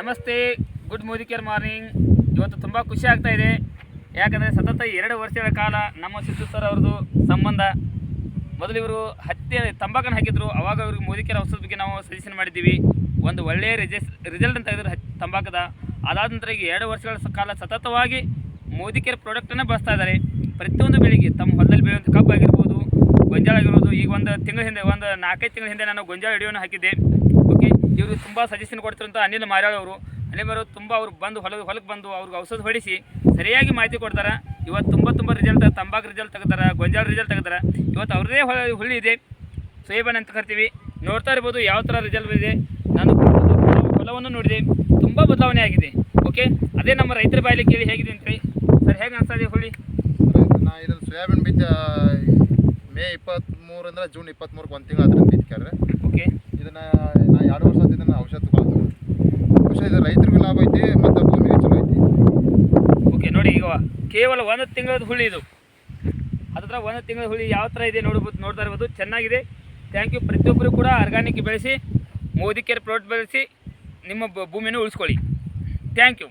ನಮಸ್ತೆ, good Modicare morning. ಇವತ್ತು ತುಂಬ ಖುಷಿ ಆಗ್ತಾ ಇದೆ. ಯಾಕಂದರೆ ಸತತ 2 ವರ್ಷಗಳ ಕಾಲ ನಮ್ಮ ಸಿದ್ದು ಸರ್ ಅವ್ರದ್ದು ಸಂಬಂಧ. ಮೊದಲು ಇವರು ತಂಬಾಕನ್ನು ಹಾಕಿದ್ರು. ಅವಾಗ ಅವ್ರಿಗೆ ಮೋದಿಕೇರ್ ಔಷಧ ಬಗ್ಗೆ ನಾವು ಸಜೆಷನ್ ಮಾಡಿದ್ದೀವಿ. ಒಂದು ಒಳ್ಳೆಯ ರಿಸಲ್ಟ್ ಅಂತ ಇದ್ರು ತಂಬಾಕದ. ಅದಾದ ನಂತರ ಈಗ 2 ವರ್ಷಗಳ ಕಾಲ ಸತತವಾಗಿ ಮೋದಿಕೇರ್ ಪ್ರಾಡಕ್ಟನ್ನು ಬಳಸ್ತಾ ಇದ್ದಾರೆ. ಪ್ರತಿಯೊಂದು ಬೆಳೆಗೆ ತಮ್ಮ ಹೊಲದಲ್ಲಿ ಬೆಳೆಯುವಂಥ ಕಬ್ಬು ಆಗಿರ್ಬೋದು, ಗೊಂಜಾಳ ಆಗಿರ್ಬೋದು. ಈಗ ಒಂದು 4-5 ತಿಂಗಳ ಹಿಂದೆ ನಾನು ಗೊಂಜಾಳ ವಿಡಿಯೋನ ಹಾಕಿದ್ದೆ. ಓಕೆ, ಇವರು ತುಂಬ ಸಜೆಷನ್ ಕೊಡ್ತಿರಂಥ ಅನಿಲ್ ಮಾರ್ಯಾಳ್ ಅವರು. ತುಂಬ ಅವ್ರು ಬಂದು ಹೊಲಕ್ಕೆ ಬಂದು ಅವ್ರಿಗೆ ಔಷಧ ಹೊಡಿಸಿ ಸರಿಯಾಗಿ ಮಾಹಿತಿ ಕೊಡ್ತಾರೆ. ಇವತ್ತು ತುಂಬ ರಿಸಲ್ಟ್, ತಂಬಾಕು ರಿಸಲ್ಟ್ ತೆಗೆದಾರೆ, ಗೊಂಜಾಳ ರಿಸಲ್ಟ್ ತೆಗೆದಾರೆ. ಇವತ್ತು ಅವ್ರದ್ದೇ ಹುಳಿ ಇದೆ, ಸೋಯಾಬೀನ್ ಅಂತ ಕರಿತೀವಿ. ನೋಡ್ತಾ ಇರ್ಬೋದು ಯಾವ ಥರ ರಿಸಲ್ಟ್ ಇದೆ. ನಾನು ಹೊಲವನ್ನು ನೋಡಿದೆ, ತುಂಬ ಬದಲಾವಣೆ ಆಗಿದೆ. ಓಕೆ, ಅದೇ ನಮ್ಮ ರೈತರ ಬಾಯಲ್ಲಿ ಕೇಳಿ ಹೇಗಿದೆ ಅಂತೇಳಿ. ಸರ್, ಹೇಗೆ ಅನಿಸ್ತಾ ಇದೆ ಹುಳಿ? ನಾ ಇದನ್ನು ಸೋಯಾಬೀನ್ ಬೀಜ ಮೇ 23 ಜೂನ್ 23 ಒಂದು ತಿಂಗಳು ಅದರಿಂದ ಬಿತ್ತಾರೆ. ಓಕೆ, ಇದನ್ನು ನಾ 2 ವರ್ಷ ಇದನ್ನು ಔಷಧ ತಗೊಳ್ತೀನಿ. ಇದು ರೈತರಿಗೂ ಲಾಭ ಐತಿ ಮತ್ತು ಭೂಮಿಗೆ ಚಲೋ ಐತಿ. ಓಕೆ, ನೋಡಿ ಈಗ ಕೇವಲ 1 ತಿಂಗಳದ ಹುಳಿ ಇದು. ಅದರ 1 ತಿಂಗಳ ಹುಳಿ ಯಾವ ಥರ ಇದೆ ನೋಡ್ತಾ ಇರ್ಬೋದು. ಚೆನ್ನಾಗಿದೆ. Thank you. ಪ್ರತಿಯೊಬ್ಬರು ಕೂಡ ಆರ್ಗಾನಿಕ್ ಬೆಳೆಸಿ, ಮೋದಿಕೇರ್ ಪ್ರಾಡಕ್ಟ್ ಬೆಳೆಸಿ ನಿಮ್ಮ ಭೂಮಿಯನ್ನು ಉಳಿಸ್ಕೊಳ್ಳಿ. Thank you.